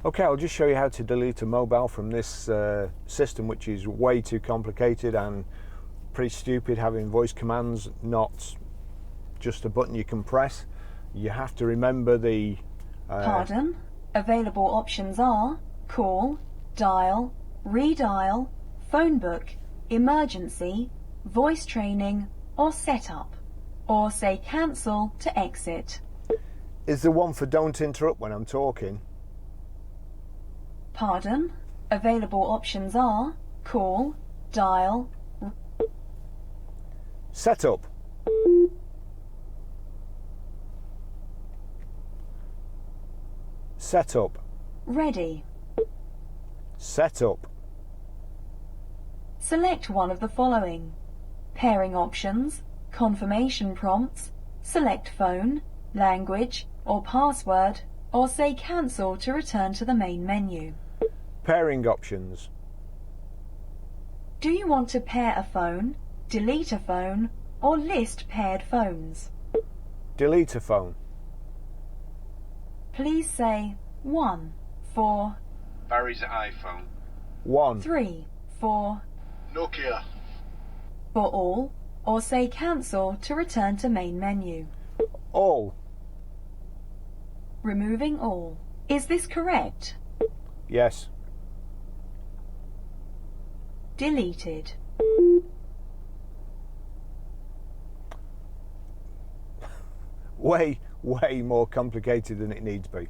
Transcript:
Okay, I'll just show you how to delete a mobile from this system, which is way too complicated and pretty stupid, having voice commands, not just a button you can press. You have to remember the... Pardon? Available options are call, dial, redial, phone book, emergency, voice training, or setup. Or say cancel to exit. Is the one for don't interrupt when I'm talking? Pardon? Available options are call, dial, Setup. Setup. ready. Setup. Select one of the following: pairing options, confirmation prompts, select phone, language, or password, or say cancel to return to the main menu. Pairing options. Do you want to pair a phone, delete a phone, or list paired phones? Delete a phone. Please say 1 for Barry's iPhone. 1. 3 for Nokia. for all, or say cancel to return to main menu. All. Removing all. Is this correct? Yes. Deleted. Way more complicated than it needs to be.